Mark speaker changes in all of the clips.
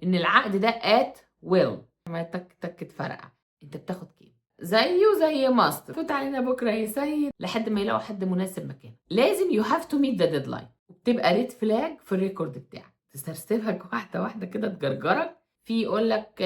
Speaker 1: ان العقد ده at will، ما تك تك تفرقع. انت بتاخد كام؟ زيه زي ماست فوت علينا بكره يا سيد لحد ما يلاقوا حد مناسب مكانه. لازم يو هاف تو ميت ذا ديدلاين، وبتبقى ريد فلاج في الريكورد بتاعك، تسرسبك واحده واحده كده، تجرجرك في يقول لك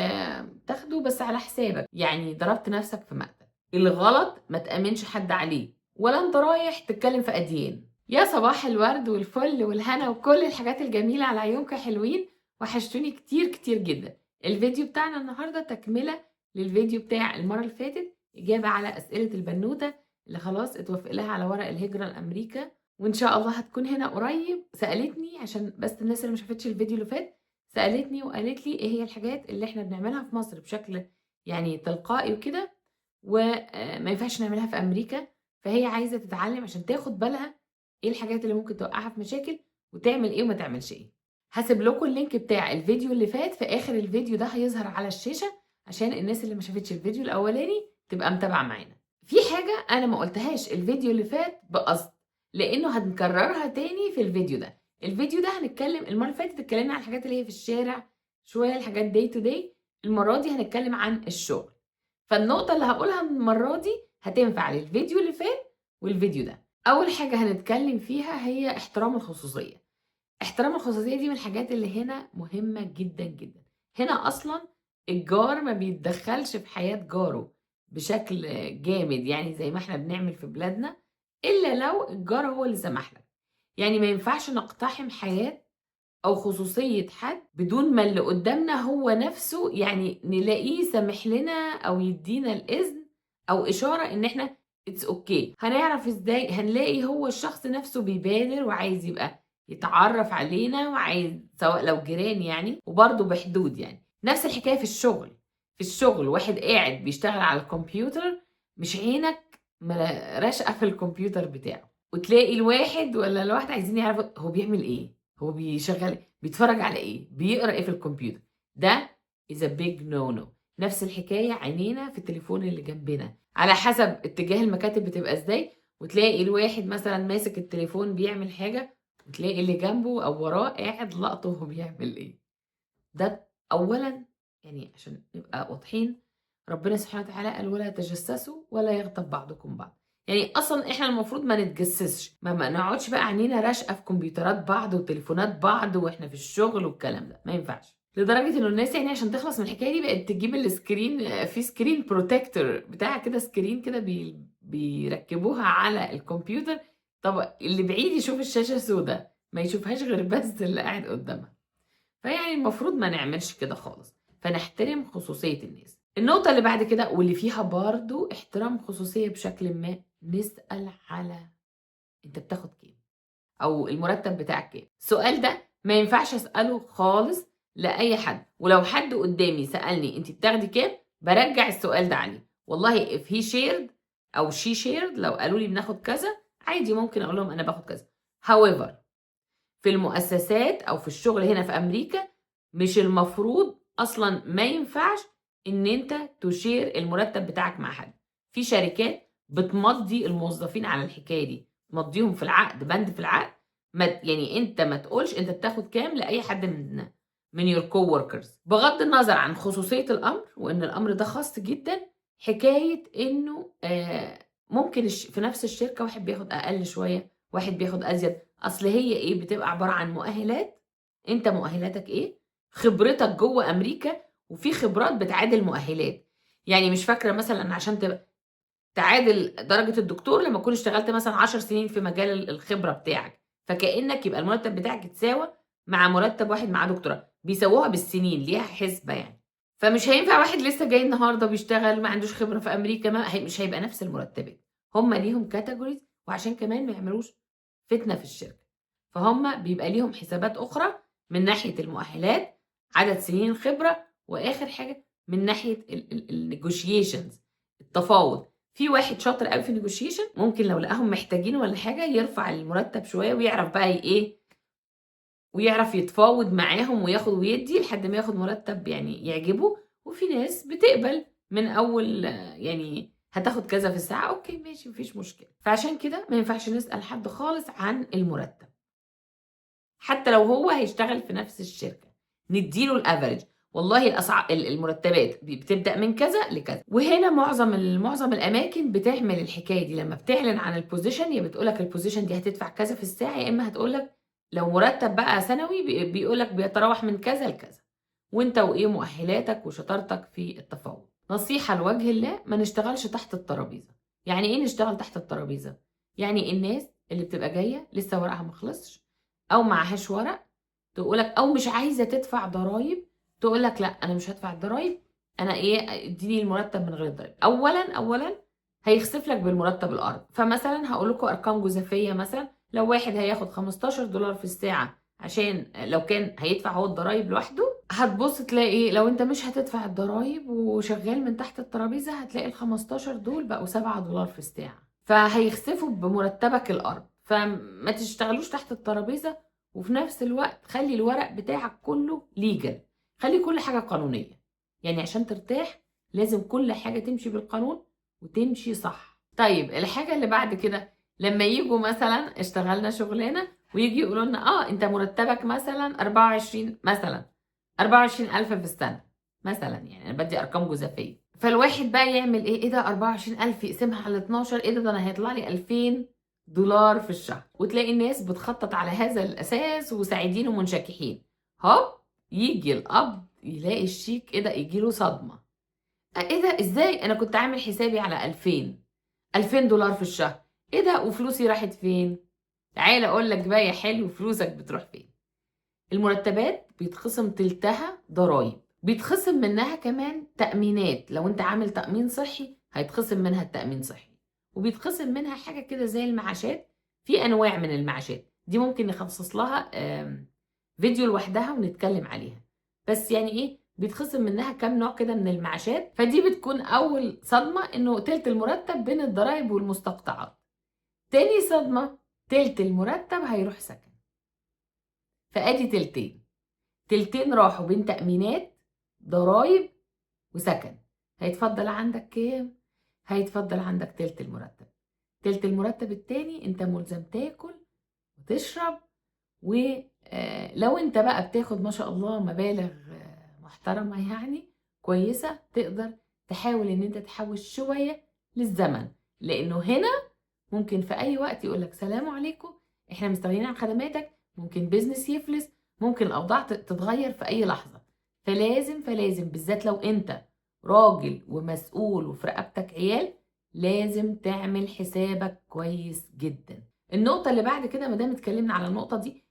Speaker 1: تاخده بس على حسابك، يعني ضربت نفسك في مقتل. الغلط ما تامنش حد عليه، ولا انت رايح تتكلم في اديان. يا صباح الورد والفل والهنا وكل الحاجات الجميله على عيونك حلوين، وحشتوني كتير كتير جدا. الفيديو بتاعنا النهارده تكمله للفيديو بتاع المره اللي فاتت، اجابه على اسئله البنوته اللي خلاص اتوافق لها على ورق الهجره لامريكا، وان شاء الله هتكون هنا قريب. سالتني، عشان بس الناس اللي ما شافتش الفيديو اللي فات، سالتني وقالت لي ايه هي الحاجات اللي احنا بنعملها في مصر بشكل يعني تلقائي وكده وما ينفعش نعملها في امريكا. فهي عايزه تتعلم عشان تاخد بالها ايه الحاجات اللي ممكن توقعها في مشاكل، وتعمل ايه وما تعملش ايه. هسيب لكم اللينك بتاع الفيديو اللي فات في اخر الفيديو ده، هيظهر على الشاشه عشان الناس اللي ما شافتش الفيديو الاولاني تبقى متابعه معانا. في حاجه انا ما قلتهاش الفيديو اللي فات بقصد، لانه هنكررها تاني في الفيديو ده. الفيديو ده هنتكلم، المره اللي فاتت اتكلمنا عن الحاجات اللي هي في الشارع شويه، الحاجات داي تو داي. المره دي هنتكلم عن الشغل. فالنقطه اللي هقولها المره دي هتنفع للفيديو اللي فات والفيديو ده. اول حاجه هنتكلم فيها هي احترام الخصوصيه. احترام الخصوصيه دي من الحاجات اللي هنا مهمه جدا جدا. هنا اصلا الجار ما بيتدخلش في حياه جاره بشكل جامد، يعني زي ما احنا بنعمل في بلادنا، الا لو الجار هو اللي سمح لك. يعني ما ينفعش نقتحم حياه او خصوصيه حد بدون ما اللي قدامنا هو نفسه يعني نلاقيه سامح لنا او يدينا الاذن او اشاره ان احنا اتس اوكي. هنعرف ازاي؟ هنلاقي هو الشخص نفسه بيبادر وعايز يبقى يتعرف علينا، وعايز سواء لو جيران يعني، وبرضه بحدود. يعني نفس الحكايه في الشغل. في الشغل واحد قاعد بيشتغل على الكمبيوتر، مش عينك راشقه في الكمبيوتر بتاعه، وتلاقي الواحد ولا الواحده عايزين يعرفوا هو بيعمل ايه، هو بيشغل، بيتفرج على ايه، بيقرا ايه في الكمبيوتر. ده is a big no no. نفس الحكايه عينينا في التليفون اللي جنبنا، على حسب اتجاه المكاتب بتبقى ازاي، وتلاقي الواحد مثلا ماسك التليفون بيعمل حاجه، وتلاقي اللي جنبه او وراه قاعد لقطه وهو بيعمل ايه. ده اولا يعني عشان نبقى واضحين، ربنا سبحانه وتعالى قال ولا تجسسوا ولا يغتب بعضكم بعض. يعني اصلا احنا المفروض ما نتجسسش، ما نقعدش بقى عينينا راشقه في كمبيوترات بعض وتليفونات بعض واحنا في الشغل والكلام ده، ما ينفعش. لدرجه انه الناس يعني عشان تخلص من الحكايه دي بقت تجيب السكرين، في سكرين بروتكتور بتاع كده، سكرين كده بيركبوها على الكمبيوتر. طب اللي بعيد يشوف الشاشه سوداء، ما يشوفهاش غير بس اللي قاعد قدامها. فيعني المفروض ما نعملش كده خالص، فنحترم خصوصية الناس. النقطة اللي بعد كده واللي فيها برضو احترام خصوصية بشكل ما، نسأل على انت بتاخد كام او المرتب بتاعك كام. السؤال ده ما ينفعش اسأله خالص لأي حد، ولو حد قدامي سألني انت بتاخدي كام برجع السؤال ده عليه. والله if he shared او she shared، لو قالوا لي بناخد كذا عادي ممكن اقول لهم انا باخد كذا. however في المؤسسات او في الشغل هنا في امريكا مش المفروض اصلا، ما ينفعش ان انت تشير المرتب بتاعك مع حد. في شركات بتمضي الموظفين على الحكايه دي، تمضيهم في العقد، بند في العقد، ما يعني انت ما تقولش انت بتاخد كام لاي حد من يور كو وركرز، بغض النظر عن خصوصيه الامر وان الامر ده خاص جدا. حكايه انه ممكن في نفس الشركه واحد بياخد اقل شويه، واحد بياخد ازيد. اصل هي ايه، بتبقى عباره عن مؤهلات. انت مؤهلاتك ايه، خبرتك جوه امريكا، وفي خبرات بتعادل مؤهلات. يعني مش فاكره مثلا عشان تبقى تعادل درجه الدكتور لما تكون اشتغلت مثلا 10 سنين في مجال الخبره بتاعك، فكانك يبقى المرتب بتاعك يتساوى مع مرتب واحد معاه دكتوراه، بيسووها بالسنين، ليها حسبه يعني. فمش هينفع واحد لسه جاي النهارده بيشتغل ما عندوش خبره في امريكا، مش هيبقى نفس المرتبات. هم ليهم كاتيجوريز، وعشان كمان ما يعملوش فتنه في الشركه، فهم بيبقى ليهم حسابات اخرى من ناحيه المؤهلات، عدد سنين الخبره، واخر حاجه من ناحيه النيجوشيشنز، التفاوض. في واحد شاطر قوي في النيجوشيشن، ممكن لو لقاهم محتاجين ولا حاجه يرفع المرتب شويه، ويعرف بقى ايه، ويعرف يتفاوض معاهم وياخد ويدي لحد ما ياخد مرتب يعني يعجبه. وفي ناس بتقبل من اول يعني هتاخد كذا في الساعه، اوكي ماشي مفيش مشكله. فعشان كده ما ينفعش نسال حد خالص عن المرتب، حتى لو هو هيشتغل في نفس الشركه. نديله الافريج. والله الاسعار المرتبات بتبدا من كذا لكذا. وهنا معظم الاماكن بتعمل الحكايه دي، لما بتعلن عن البوزيشن يا بتقول لك البوزيشن دي هتدفع كذا في الساعه، يا اما هتقول لك لو مرتب بقى سنوي بيقول لك بيتراوح من كذا لكذا، وانت وايه مؤهلاتك وشطارتك في التفاوض. نصيحه لوجه الله، ما نشتغلش تحت الترابيزه. يعني ايه نشتغل تحت الترابيزه؟ يعني الناس اللي بتبقى جايه لسه ورقها ما خلصش او معهاش ورق تقولك، او مش عايزه تدفع ضرايب، تقولك لا انا مش هدفع الضرايب، انا ايه اديني المرتب من غير ضرايب. اولا هيخسف لك بالمرتب الارض. فمثلا هقول لكم ارقام جزافيه، مثلا لو واحد هياخد $15 في الساعه عشان لو كان هيدفع هو الضرايب لوحده، هتبص تلاقي لو انت مش هتدفع الضرايب وشغال من تحت الترابيزه هتلاقي ال15 دول بقوا $7 في الساعه، فهيخسفوا بمرتبك الارض. فما تشتغلوش تحت الترابيزه، وفي نفس الوقت خلي الورق بتاعك كله ليجل، خلي كل حاجة قانونية. يعني عشان ترتاح لازم كل حاجة تمشي بالقانون وتمشي صح. طيب الحاجة اللي بعد كده، لما يجوا مثلا اشتغلنا شغلانة ويجي يقولوا لنا انت مرتبك مثلا 24,000 في السنة مثلا، يعني انا بدي ارقام جزافية. فالواحد بقى يعمل ايه ده 24,000 يقسمها على 12، ايه ده انا هيطلع لي $2000 في الشهر. وتلاقي الناس بتخطط على هذا الاساس وسعيدين ومنشكحين. هوب يجي الاب يلاقي الشيك ايه ده، يجي له صدمه. ايه ده ازاي انا كنت عامل حسابي على 2000 دولار في الشهر، ايه ده وفلوسي راحت فين؟ تعال اقول لك بقى يا حلو فلوسك بتروح فين. المرتبات بيتخصم تلتها ضرايب، بيتخصم منها كمان تأمينات. لو انت عامل تأمين صحي هيتخصم منها التأمين صحي، وبيتخصم منها حاجة كده زي المعاشات. في أنواع من المعاشات دي ممكن نخصص لها فيديو لوحدها ونتكلم عليها. بس يعني ايه بيتخصم منها كام نوع كده من المعاشات. فدي بتكون أول صدمة، إنه تلت المرتب بين الضرايب والمستقطعات. تاني صدمة، تلت المرتب هيروح سكن. فأدي تلتين راحوا بين تأمينات، ضرايب، وسكن. هيتفضل عندك كام؟ هيتفضل عندك تلت المرتب. تلت المرتب التاني انت ملزم تاكل وتشرب، ولو انت بقى بتاخد ما شاء الله مبالغ محترمة يعني كويسة، تقدر تحاول ان انت تحوش شوية للزمن، لانه هنا ممكن في اي وقت يقولك سلام عليكم احنا مستغنيين عن خدماتك، ممكن بيزنس يفلس، ممكن الاوضاع تتغير في اي لحظة. فلازم بالذات لو انت راجل ومسؤول وفي رقبتك عيال، لازم تعمل حسابك كويس جدا. النقطة اللي بعد كده، ما دام اتكلمنا على النقطة دي،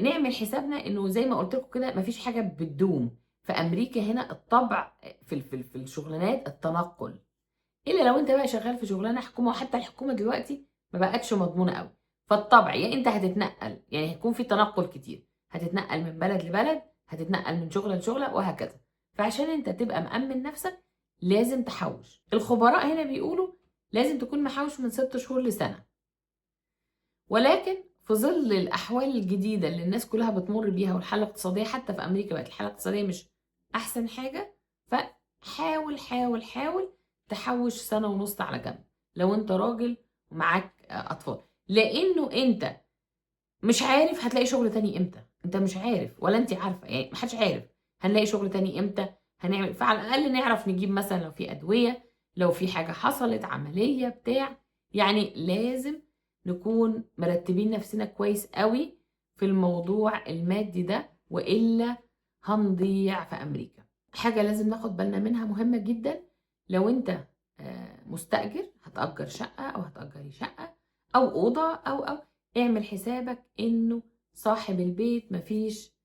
Speaker 1: نعمل حسابنا انه زي ما قلت لكم كده مفيش حاجة بتدوم. في امريكا هنا الطبع في الشغلانات التنقل، الا لو انت بقى شغال في شغلانه حكومه، وحتى الحكومه دلوقتي ما بقتش مضمونه قوي. فالطبع يا انت هتتنقل، يعني هيكون في تنقل كتير، هتتنقل من بلد لبلد، هتتنقل من شغله لشغله وهكذا. فعشان انت تبقى مأمن نفسك لازم تحوش. الخبراء هنا بيقولوا لازم تكون محوش من 6 شهور لسنه. ولكن في ظل الاحوال الجديده اللي الناس كلها بتمر بيها، والحاله الاقتصاديه حتى في امريكا بقت الحاله الاقتصاديه مش احسن حاجه، فحاول حاول حاول تحوش 1.5 سنة على جنب لو انت راجل ومعاك اطفال. لانه انت مش عارف هتلاقي شغل تاني امتى، انت مش عارف ولا انت عارفه، يعني محدش عارف هنلاقي شغل تاني امتى. هنعمل فعلى الاقل نعرف نجيب مثلا لو في ادويه، لو في حاجه حصلت عمليه بتاع. يعني لازم نكون مرتبين نفسنا كويس قوي في الموضوع المادي ده، والا هنضيع في امريكا. حاجه لازم ناخد بالنا منها مهمه جدا، لو انت مستأجر هتأجر شقه او هتأجري شقه او اوضه او اعمل حسابك انه صاحب البيت مفيش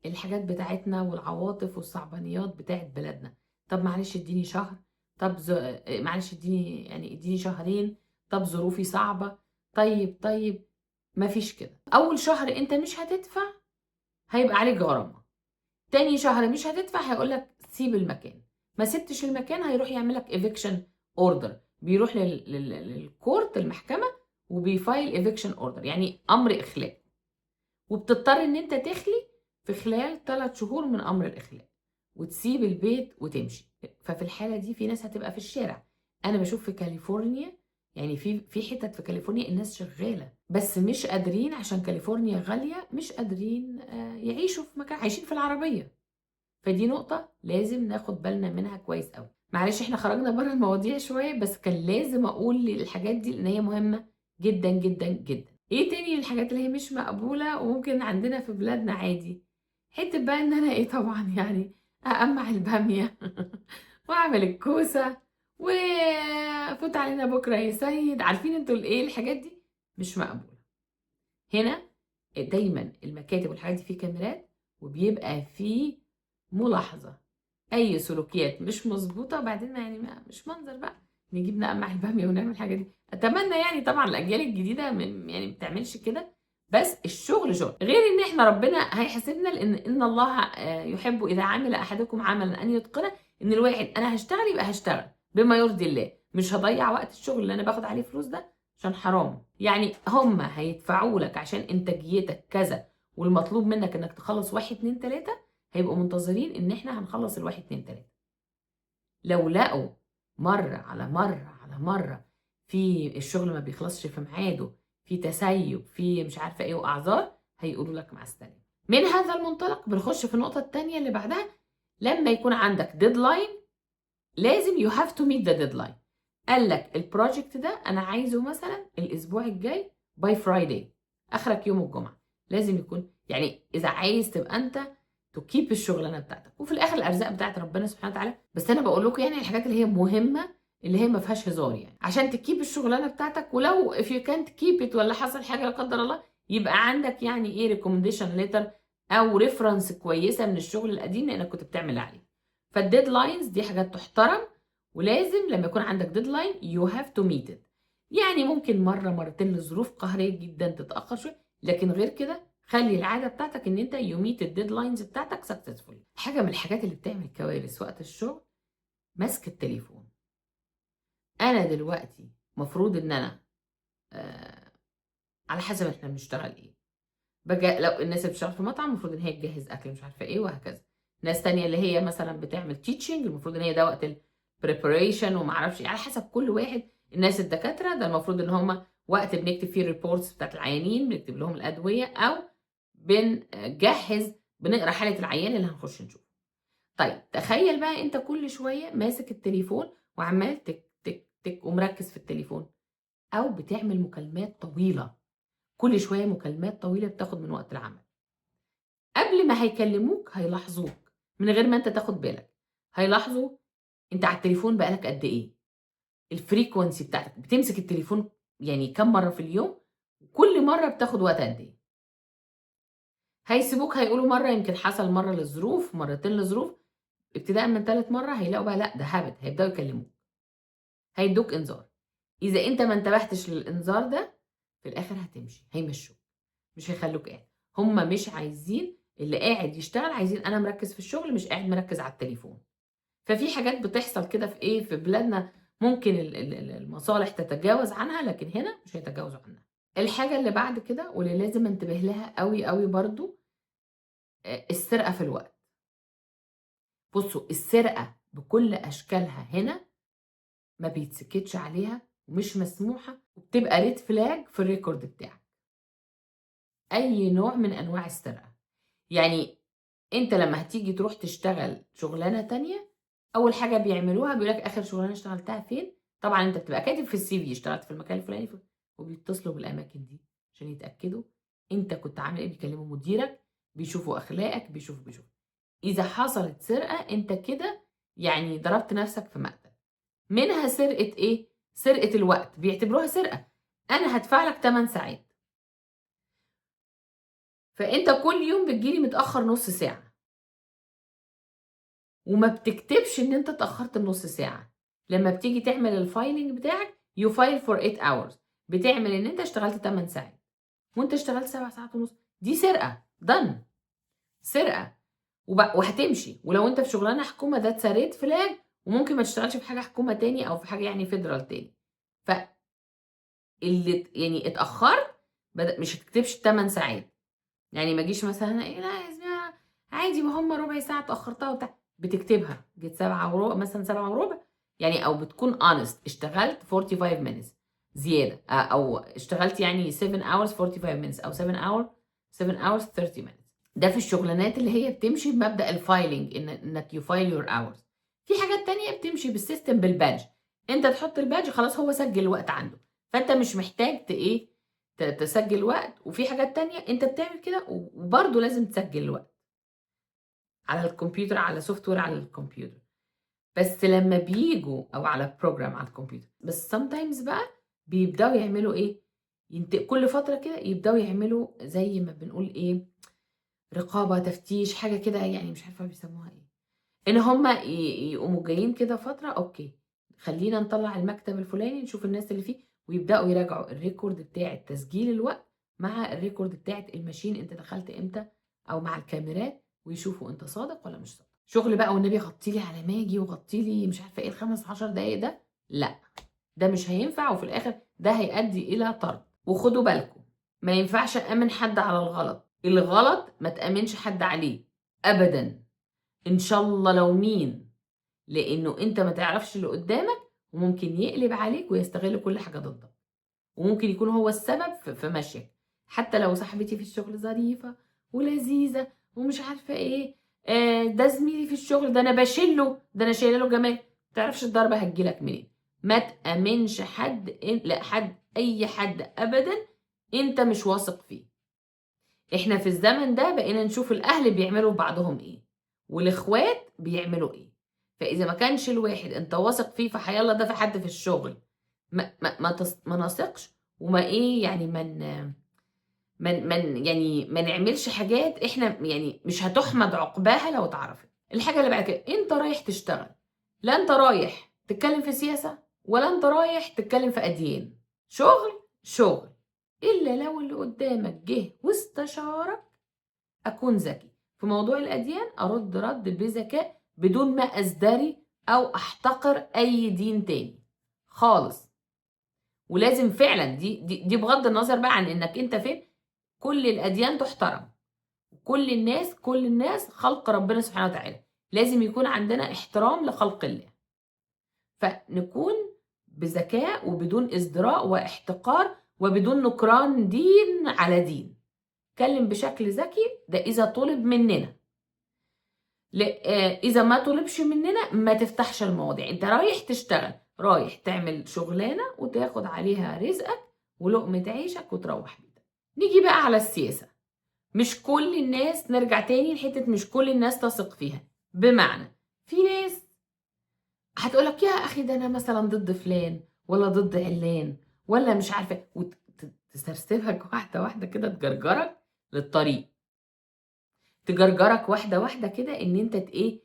Speaker 1: الحاجات بتاعتنا والعواطف والصعبانيات بتاعت بلدنا. طب معلش اديني شهر، طب معلش اديني شهرين، طب ظروفي صعبة. طيب مفيش كده. اول شهر انت مش هتدفع هيبقى عليك غرامة، تاني شهر مش هتدفع هيقولك سيب المكان، ما سبتش المكان هيروح يعملك ايفيكشن اوردر، بيروح للكورت المحكمة وبيفايل ايفيكشن اوردر، يعني امر اخلاء، وبتضطر ان انت تخلي في خلال 3 شهور من امر الاخلاء وتسيب البيت وتمشي. ففي الحالة دي في ناس هتبقى في الشارع. انا بشوف في كاليفورنيا يعني في حتت في كاليفورنيا الناس شغالة بس مش قادرين عشان كاليفورنيا غالية، مش قادرين يعيشوا في مكان، عايشين في العربية. فدي نقطة لازم ناخد بالنا منها كويس قوي. معلش احنا خرجنا بره المواضيع شوية، بس كان لازم اقول الحاجات دي لان هي مهمة جدا جدا جدا. ايه تاني الحاجات اللي هي مش مقبولة وممكن عندنا في بلادنا عادي؟ حتة بقى ان انا طبعا يعني اقمع البامية واعمل الكوسة وفوت علينا بكرة يا سيد، عارفين انتوا الايه الحاجات دي مش مقبولة. هنا دايما المكاتب والحاجات دي فيه كاميرات، وبيبقى فيه ملاحظة اي سلوكيات مش مظبوطه، وبعدين يعني مش منظر بقى نجيب نقمع الباميه ونعمل الحاجه دي. اتمنى يعني طبعا الاجيال الجديده يعني ما بتعملش كده، بس الشغل شغل، غير ان احنا ربنا هيحاسبنا، لان ان الله يحب اذا عمل احدكم عملا ان يتقنه. ان الواحد انا هشتغل يبقى هشتغل بما يرضي الله، مش هضيع وقت الشغل اللي انا باخد عليه فلوس ده عشان حرام. يعني هم هيدفعوا لك عشان انتاجيتك كذا والمطلوب منك انك تخلص 1 2 3، هيبقوا منتظرين ان احنا هنخلص الواحد 2 3. لو لقوا مرة على مرة على مرة في الشغل ما بيخلصش في ميعاده، في تسيب، في مش عارفة ايه واعذار، هيقولوا لك مع السلامة. من هذا المنطلق بنخش في النقطة التانية اللي بعدها. لما يكون عندك ديدلاين لازم you have to meet the deadline. قال لك البروجكت ده انا عايزه مثلا الاسبوع الجاي باي فرايداي، اخرك يوم الجمعة. لازم يكون يعني اذا عايز تبقى انت تكيب الشغلانه بتاعتك، وفي الاخر الارزاق بتاعت ربنا سبحانه وتعالى. بس انا بقول لكم يعني الحاجات اللي هي مهمه، اللي هي ما فيهاش هزار، يعني عشان تكيب الشغلانه بتاعتك. ولو if you can't keep it ولا حصل حاجه لا قدر الله، يبقى عندك يعني ايه ريكومنديشن ليتر او ريفرنس كويسه من الشغل القديم لانك كنت بتعمل عليه. فالديدلاينز دي حاجات تحترم، ولازم لما يكون عندك ديدلاين يو هاف تو ميت ات. يعني ممكن مره مرتين لظروف قهريه جدا تتاخر شويه، لكن غير كده خلي العاده بتاعتك ان انت يو ميت الديدلاينز بتاعتك سكسسفولي. حاجه من الحاجات اللي بتعمل كوارث وقت الشغل ماسك التليفون. انا دلوقتي مفروض ان انا على حسب احنا بنشتغل ايه. لو الناس اللي بتشتغل في مطعم المفروض ان هي تجهز اكل مش عارفه ايه وهكذا. ناس تانية اللي هي مثلا بتعمل تيتشنج المفروض ان هي ده وقت البريبريشن وما اعرفش على حسب كل واحد. الناس الدكاتره ده المفروض ان هم وقت بنكتب فيه الريبورتس بتاعت العيانين، بنكتب لهم الادويه او بنجهز بنقرا حاله العيان اللي هنخش نشوفه. طيب تخيل بقى انت كل شويه ماسك التليفون وعمال تك تك تك ومركز في التليفون، او بتعمل مكالمات طويله، كل شويه مكالمات طويله بتاخد من وقت العمل. قبل ما هيكلموك هيلاحظوك من غير ما انت تاخد بالك. هيلاحظوا انت على التليفون بقالك قد ايه، الفريكونسي بتاعتك بتمسك التليفون يعني كم مره في اليوم، وكل مره بتاخد وقت قد ايه. هيسيبوك هيقولوا مره، يمكن حصل مره للظروف مرتين لظروف، ابتداء من ثالث مره هيلاقوا بقى لا ده هابت، هيبداوا يكلموك، هيدوك انذار. اذا انت ما انتبهتش للانذار ده في الاخر هتمشي، هيمشوك، مش هيخلوك قاعد. هم مش عايزين اللي قاعد يشتغل، عايزين انا مركز في الشغل مش قاعد مركز على التليفون. ففي حاجات بتحصل كده في ايه في بلادنا ممكن المصالح تتجاوز عنها، لكن هنا مش هيتجاوزوا عنها. الحاجه اللي بعد كده واللي لازم انتبه لها قوي قوي برضو السرقه في الوقت. بصوا السرقه بكل اشكالها هنا ما بيتسكتش عليها ومش مسموحه، وبتبقى ريد فلاج في الريكورد بتاعك. اي نوع من انواع السرقه، يعني انت لما هتيجي تروح تشتغل شغلانه تانية، اول حاجه بيعملوها بيقول لك اخر شغلانه اشتغلتها فين. طبعا انت بتبقى كاتب في السي في اشتغلت في المكان الفلاني، وبيتصلوا بالاماكن دي عشان يتاكدوا انت كنت عامل ايه. بيكلموا مديرك، بيشوفوا اخلاقك، بيشوفوا اذا حصلت سرقه انت كده يعني ضربت نفسك في مقتل. منها سرقه ايه؟ سرقه الوقت بيعتبروها سرقه. انا هدفع لك 8 ساعات، فانت كل يوم بتجيلي متاخر نص ساعه وما بتكتبش ان انت اتاخرت بنص ساعه. لما بتيجي تعمل الفايلنج بتاعك يو فايل فور 8 hours، بتعمل ان انت اشتغلت 8 ساعات وانت اشتغلت 7 ساعات ونص. دي سرقه، دن سرقه وهتمشي. ولو انت في شغلانه حكومه ده اتسرقت فلاج، وممكن ما تشتغلش في حاجه حكومه تاني او في حاجه يعني فيدرال تاني. ف اللي يعني اتاخرت مش هتكتبش 8 ساعات. يعني ما اجيش مثلا ايه لا يا زلمه عادي ما هم ربع ساعه اتاخرتها وبتاع، بتكتبها جيت 7 وربع مثلا 7 وربع يعني، او بتكون honest اشتغلت 45 minutes زياده، او اشتغلت يعني 7 hours 45 minutes او 7 hours 30 minutes. ده في الشغلانات اللي هي بتمشي بمبدأ الفايلنج، انك يو فايل يور اورز. في حاجات تانية بتمشي بالسيستم بالبادج، انت تحط البادج خلاص هو سجل الوقت عنده، فانت مش محتاج تسجل وقت. وفي حاجات تانية انت بتعمل كده وبرضه لازم تسجل الوقت على الكمبيوتر، على سوفت وير على الكمبيوتر، بس لما بيجوا او على بروجرام على الكمبيوتر. بس sometimes بقى بيبداوا يعملوا ايه، كل فتره كده يبداوا يعملوا زي ما بنقول ايه، رقابه، تفتيش، حاجه كده يعني، مش عارفه بيسموها ايه، ان هم يقوموا جايين كده فتره، اوكي خلينا نطلع المكتب الفلاني نشوف الناس اللي فيه، ويبداوا يراجعوا الريكورد بتاع تسجيل الوقت مع الريكورد بتاعه الماشين انت دخلت امتى، او مع الكاميرات، ويشوفوا انت صادق ولا مش صادق. شغل بقى والنبي غطي لي على ماجي وغطي لي مش عارفه ايه الخمس 10 دقايق ده، لا ده مش هينفع، وفي الاخر ده هيؤدي الى طرد. وخدوا بالكم ما ينفعش أأمن حد على الغلط، الغلط ما تأمنش حد عليه ابدا، ان شاء الله لو مين، لانه انت ما تعرفش اللي قدامك، وممكن يقلب عليك ويستغل كل حاجه ضدك، وممكن يكون هو السبب في مشيك. حتى لو صاحبتي في الشغل ظريفه ولذيذه ومش عارفه ايه، ده زميلي في الشغل، ده انا بشيله، ده انا شايله له جمال، ما تعرفش الضربه هتجيلك منين. ما تامنش حد، لا حد، اي حد ابدا انت مش واثق فيه. احنا في الزمن ده بقينا نشوف الاهل بيعملوا ببعضهم ايه، والاخوات بيعملوا ايه. فاذا ما كانش الواحد انت واثق فيه، فحيالله ده في حد في الشغل ما نثقش، وما ايه يعني يعني ما نعملش حاجات احنا يعني مش هتحمد عقباها لو اتعرفت. الحاجه اللي بعد كده، انت رايح تشتغل، لا انت رايح تتكلم في سياسه ولا انت رايح تتكلم في اديان، شغل شغل. الا لو اللي قدامك جه واستشارك، اكون ذكي في موضوع الاديان، ارد رد بذكاء بدون ما ازدري او احتقر اي دين تاني خالص. ولازم فعلا دي بغض النظر بقى عن انك انت فين، كل الاديان تحترم، كل الناس خلق ربنا سبحانه وتعالى، لازم يكون عندنا احترام لخلق الله، فنكون بذكاء وبدون ازدراء واحتقار وبدون نكران دين على دين. اتكلم بشكل ذكي، ده اذا طلب مننا. اذا ما طلبش مننا ما تفتحش المواضيع. انت رايح تشتغل، رايح تعمل شغلانه وتاخد عليها رزقك ولقمه عيشك وتروح بيتك. نيجي بقى على السياسه. مش كل الناس، نرجع تاني لحته مش كل الناس تثق فيها. بمعنى في ناس هتقولك يا اخي ده انا مثلا ضد فلان ولا ضد علان ولا مش عارفه، وتسرسبك واحده واحده كده، تجرجرك للطريق، تجرجرك واحده واحده كده، ان انت ايه،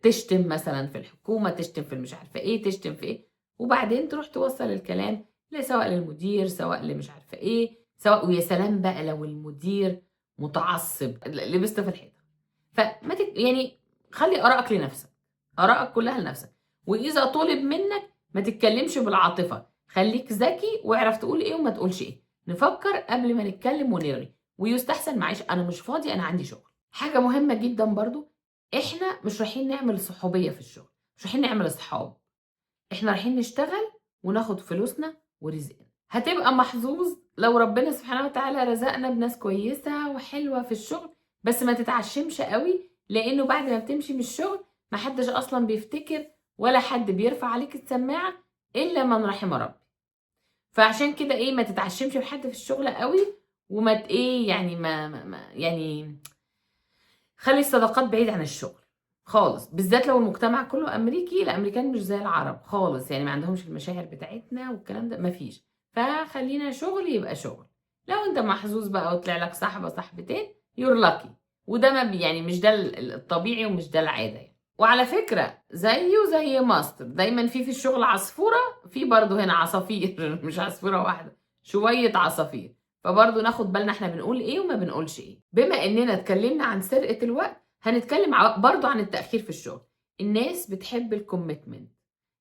Speaker 1: تشتم مثلا في الحكومه، تشتم في مش عارفه ايه، تشتم في ايه، وبعدين تروح توصل الكلام سواء للمدير سواء لمش عارفه ايه، سواء، ويا سلام بقى لو المدير متعصب لبست في الحيطه. يعني خلي ارائك لنفسك، ارائك كلها لنفسك. واذا طلب منك ما تتكلمش بالعاطفه، خليك ذكي واعرف تقول ايه وما تقولش ايه، نفكر قبل ما نتكلم ونرغي. ويستحسن معلش انا مش فاضي انا عندي شغل. حاجة مهمة جدا برضو، احنا مش رايحين نعمل صحوبية في الشغل، مش رايحين نعمل اصحاب، احنا رايحين نشتغل وناخد فلوسنا ورزقنا. هتبقى محظوظ لو ربنا سبحانه وتعالى رزقنا بناس كويسة وحلوة في الشغل، بس ما تتعشمش قوي، لانه بعد ما بتمشي من الشغل محدش اصلا بيفتكر ولا حد بيرفع عليك السماعة الا من رحم ربي. فعشان كده ايه، ما تتعشمش بحد في الشغل قوي، وما ايه يعني يعني خلي الصداقات بعيد عن الشغل خالص، بالذات لو المجتمع كله امريكي. الامريكان مش زي العرب خالص، يعني ما عندهمش المشاعر بتاعتنا والكلام ده مفيش. فخلينا شغل يبقى شغل. لو انت محظوظ بقى وطلع لك صاحبه صاحبتين يور لاكي، وده ما يعني مش ده الطبيعي ومش ده العاده يعني. وعلى فكره زيه زي ماستر، دايما في الشغل عصفوره، في برضه هنا عصافير مش عصفوره واحده، شويه عصافير. فبرضه ناخد بالنا احنا بنقول ايه وما بنقولش ايه. بما اننا اتكلمنا عن سرقة الوقت، هنتكلم برضه عن التأخير في الشغل. الناس بتحب الكوميتمنت،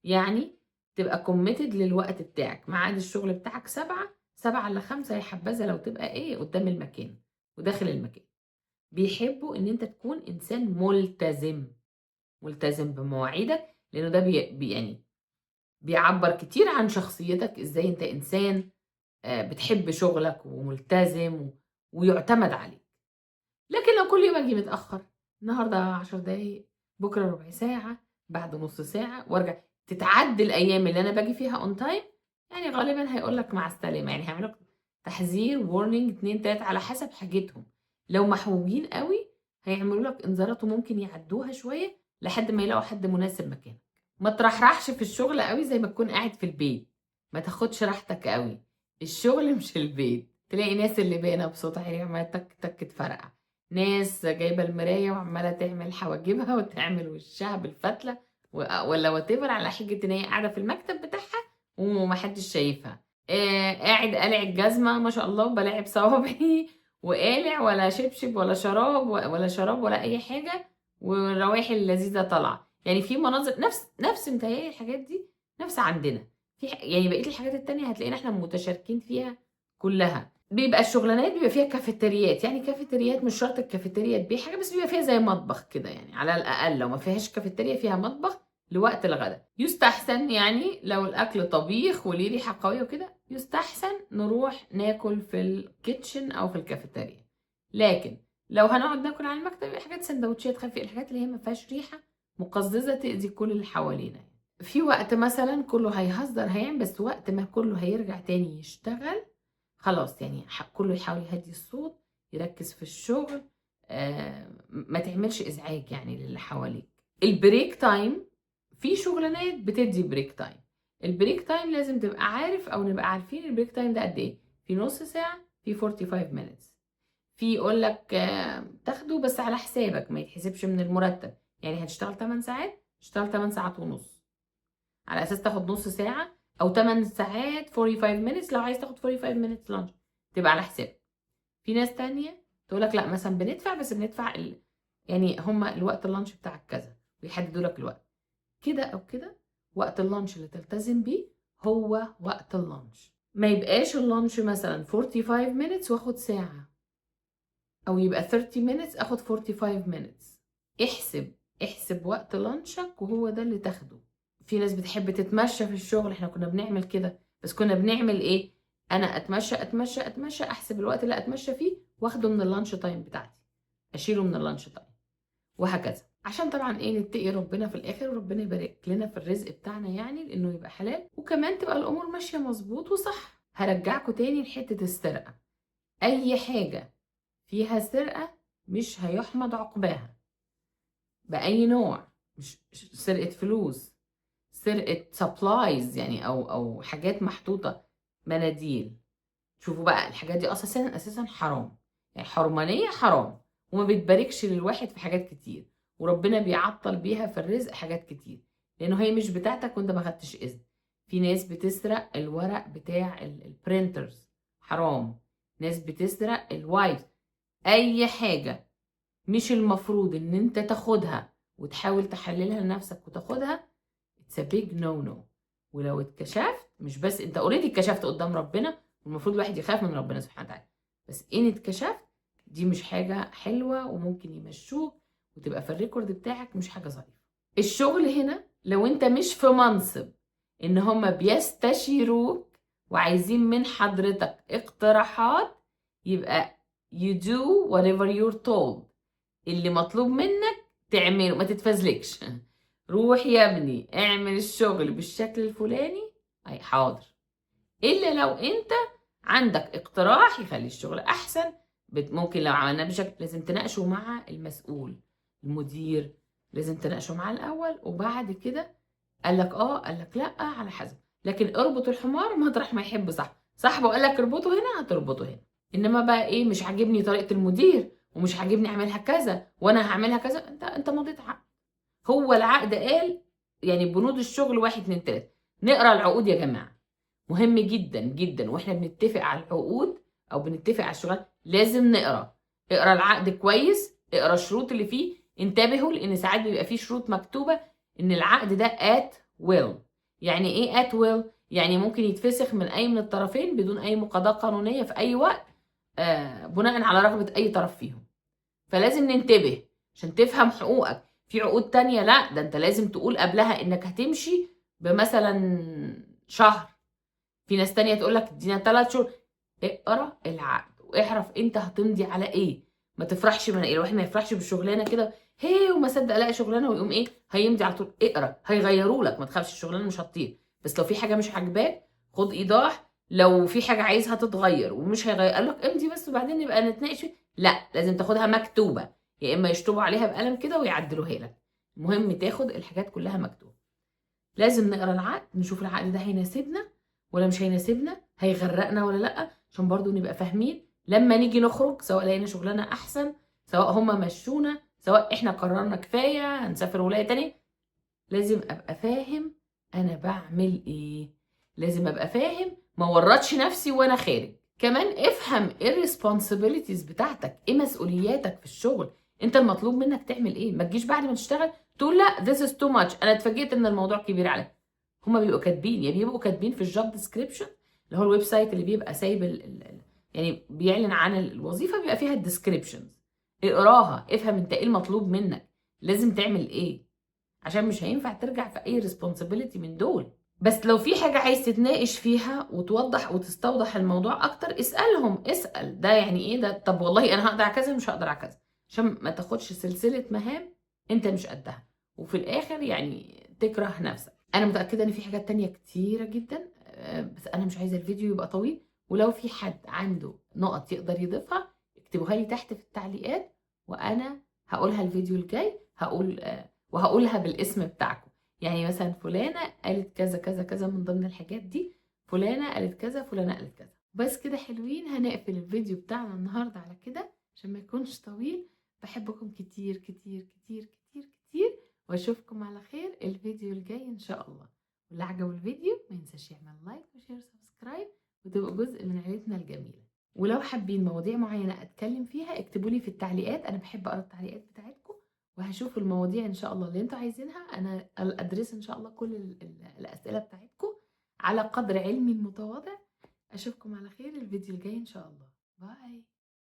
Speaker 1: يعني تبقى كوميتد للوقت بتاعك. ميعاد الشغل بتاعك 7 ل5، يا حبذا لو تبقى ايه قدام المكان وداخل المكان. بيحبوا ان انت تكون انسان ملتزم بمواعيدك، لانه ده يعني بيعبر كتير عن شخصيتك، ازاي انت انسان بتحب شغلك وملتزم ويعتمد عليك. لكن لو كل يوم اجي متاخر، النهارده 10 دقايق، بكره ربع ساعه، بعد نص ساعه وارجع، تتعدي الايام اللي انا باجي فيها اون تايم، يعني غالبا هيقول لك مع السلامه، يعني هيعمل لك تحذير وورنينج 2 3 على حسب حاجتهم. لو محوجين قوي هيعملوا لك انذارات وممكن يعدوها شويه لحد ما يلاقوا حد مناسب مكانك. ما ترحرحش في الشغل قوي زي ما تكون قاعد في البيت، ما تاخدش راحتك قوي، الشغل مش البيت. تلاقي ناس اللي باينه بصوت عالي عماله تك تك تفرقع، ناس جايبه المرايه وعماله تعمل حواجبها وتعمل وشها بالفتله ولا واتيفر على حجه ان هي قاعده في المكتب بتاعها ومحدش شايفها. قاعد قالع الجزمه ما شاء الله وبلاعب صوابعي وقالع ولا شبشب ولا شراب ولا شراب ولا اي حاجه، والروائح اللذيذه طالعه. يعني في مناظر نفس متهيألي الحاجات دي نفس عندنا يعني بقيه الحاجات التانية هتلاقينا احنا متشاركين فيها كلها. بيبقى الشغلانات بيبقى فيها كافيتريات، يعني كافيتريات مش شرط الكافيتريا تبيع حاجه، بس بيبقى فيها زي مطبخ كده، يعني على الاقل لو ما فيهاش كافيتريا فيها مطبخ لوقت الغداء. يستحسن يعني لو الاكل طبيخ وليه ريحه قويه وكده يستحسن نروح ناكل في الكيتشن او في الكافيتريا. لكن لو هنقعد ناكل على المكتب يبقى حاجات سندوتشات خفيفه، الحاجات اللي هي ما فيهاش ريحه مقززه تاذي كل اللي حوالينا. في وقت مثلا كله هيهزر هيعمل، بس وقت ما كله هيرجع تاني يشتغل خلاص، يعني كله يحاول يهدي الصوت، يركز في الشغل، ما تعملش ازعاج يعني للي حواليك. البريك تايم، في شغلانات بتدي بريك تايم. البريك تايم لازم تبقى عارف او نبقى عارفين البريك تايم ده قد ايه، في نص ساعه، في 45 minutes. في يقول لك تاخده بس على حسابك ما يتحسبش من المرتب، يعني هتشتغل 8 ساعات اشتغل 8 ساعات ونص على اساس تاخد نص ساعه، او 8 ساعات 45 minutes لو عايز تاخد 45 minutes لانش تبقى على حسابك. في ناس تانية تقول لك لا مثلا بندفع بس بندفع يعني هما الوقت اللانش بتاعك كذا ويحددوا لك الوقت كده او كده. وقت اللانش اللي تلتزم بيه هو وقت اللانش، ما يبقاش اللانش مثلا 45 minutes واخد ساعة، او يبقى 30 minutes اخد 45 minutes. احسب وقت لانشك وهو ده اللي تاخده. في ناس بتحب تتمشى في الشغل، احنا كنا بنعمل كده، بس كنا بنعمل ايه؟ انا اتمشى احسب الوقت اللي اتمشى فيه واخده من اللانش تايم بتاعتي، اشيله من اللانش تايم، وهكذا. عشان طبعا ايه نتقي ربنا في الاخر وربنا يبارك لنا في الرزق بتاعنا، يعني لانه يبقى حلال وكمان تبقى الامور ماشيه مظبوط وصح. هرجعكم تاني لحته السرقه. اي حاجه فيها سرقه مش هيحمد عقباها باي نوع، مش سرقه فلوس، سرقه سبلايز يعني او حاجات محطوطه، مناديل. شوفوا بقى الحاجات دي اساسا حرام، يعني حرمانيه حرام، وما بتباركش للواحد في حاجات كتير، وربنا بيعطل بيها في الرزق حاجات كتير لانه هي مش بتاعتك وانت ما خدتش اذن. في ناس بتسرق الورق بتاع البرينترز، حرام. ناس بتسرق الوايت، اي حاجه مش المفروض ان انت تاخدها وتحاول تحللها لنفسك وتاخدها، it's a big no no. ولو اتكشفت، مش بس انت اوريدي اتكشفت قدام ربنا والمفروض الواحد يخاف من ربنا سبحانه وتعالى، بس ان اتكشفت دي مش حاجة حلوة وممكن يمشوك وتبقى في الريكورد بتاعك مش حاجة ظريفة. الشغل هنا لو انت مش في منصب ان هما بيستشيروك وعايزين من حضرتك اقتراحات، يبقى you do whatever you're told. اللي مطلوب منك تعمله، ما تتفزلكش. روح يا ابني اعمل الشغل بالشكل الفلاني، اي حاضر. الا لو انت عندك اقتراح يخلي الشغل احسن، ممكن لو عملناه بشكل لازم تناقشه مع المسؤول المدير، لازم تناقشه معاه الاول وبعد كده قال لك قال لك لا على حسب. لكن اربط الحمار مطرح ما يحب صاحبه قال لك اربطه هنا هتربطه هنا. انما بقى ايه مش عاجبني طريقه المدير ومش عاجبني اعملها كذا وانا هعملها كذا، انت مضيت عقد. هو العقد قال يعني بنود الشغل 1 2 3. نقرا العقود يا جماعه، مهم جدا جدا واحنا بنتفق على العقود او بنتفق على الشغل لازم اقرا العقد كويس، اقرا الشروط اللي فيه. انتبهوا لان ساعات بيبقى فيه شروط مكتوبه ان العقد ده at will. يعني ايه at will؟ يعني ممكن يتفسخ من اي من الطرفين بدون اي مقاضاه قانونيه في اي وقت بناء على رغبه اي طرف فيهم. فلازم ننتبه عشان تفهم حقوقك. في عقود تانية لا، ده انت لازم تقول قبلها انك هتمشي بمثلا شهر، في ناس تانية تقول لك ادينا 3 شهور. اقرا العقد واعرف انت هتمضي على ايه. ما تفرحش من الواحد ما يفرحش بالشغلانه كده هي وما صدق الاقي شغلانه ويقوم ايه هيمضي على طول. اقرا هيغيروا لك، ما تخافش الشغلانه مش هتطير، بس لو في حاجه مش عاجباك خد ايضاح. لو في حاجه عايزها تتغير ومش هيغير قال لك امضي بس وبعدين نبقى نتناقش لا، لازم تاخدها مكتوبه، يا اما يشطبوا عليها بقلم كده ويعدلوها لك. المهم تاخد الحاجات كلها مكتوبه. لازم نقرا العقد، نشوف العقد ده هيناسبنا ولا مش هيناسبنا، هيغرقنا ولا لا، عشان برضو نبقى فاهمين لما نيجي نخرج، سواء لقينا شغلانه احسن، سواء هما مشونا، سواء احنا قررنا كفايه هنسافر ولايه تانية. لازم ابقى فاهم انا بعمل ايه، لازم ابقى فاهم ما ورطش نفسي وانا خارج. كمان افهم ايه الريسبونسبيلتيز بتاعتك، ايه مسؤولياتك في الشغل، انت المطلوب منك تعمل ايه. ما تجيش بعد ما تشتغل تقول لا this is too much، انا اتفاجئت ان الموضوع كبير عليا. هما بيبقوا كاتبين، يعني بيبقوا كاتبين في الجوب ديسكريبشن اللي هو الويب سايت اللي بيبقى سايب يعني بيعلن عن الوظيفه، بيبقى فيها الديسكريبشنز. اقراها افهم انت ايه المطلوب منك، لازم تعمل ايه، عشان مش هينفع ترجع في اي ريسبونسبيلتي من دول. بس لو في حاجة عايز تتناقش فيها وتوضح وتستوضح الموضوع اكتر اسألهم، اسأل ده يعني ايه ده، طب والله انا هقدر على كذا مش هقدر على كذا، عشان ما تاخدش سلسلة مهام انت مش قدها وفي الاخر يعني تكره نفسك. انا متأكدة ان في حاجات تانية كتيرة جدا، بس انا مش عايزة الفيديو يبقى طويل. ولو في حد عنده نقط يقدر يضيفها اكتبوها لي تحت في التعليقات، وانا هقولها الفيديو الجاي، وهقولها بالاسم بتاعكم. يعني مثلا فلانة قالت كذا كذا كذا من ضمن الحاجات دي، فلانة قالت كذا، فلانة قالت كذا. بس كده حلوين، هنقفل الفيديو بتاعنا النهاردة على كده عشان ما يكونش طويل. بحبكم كتير كتير كتير كتير كتير، واشوفكم على خير الفيديو الجاي ان شاء الله. واللي عجبه الفيديو ما ينساش يعمل لايك وشير وسبسكرايب وتبقوا جزء من عيلتنا الجميلة. ولو حابين مواضيع معينة اتكلم فيها اكتبوا لي في التعليقات، انا بحب اقرا التعليقات بتاعتكم وهشوف المواضيع ان شاء الله اللي انتوا عايزينها. انا الادرس ان شاء الله كل الاسئله بتاعتكم على قدر علمي المتواضع. اشوفكم على خير الفيديو الجاي ان شاء الله. باي.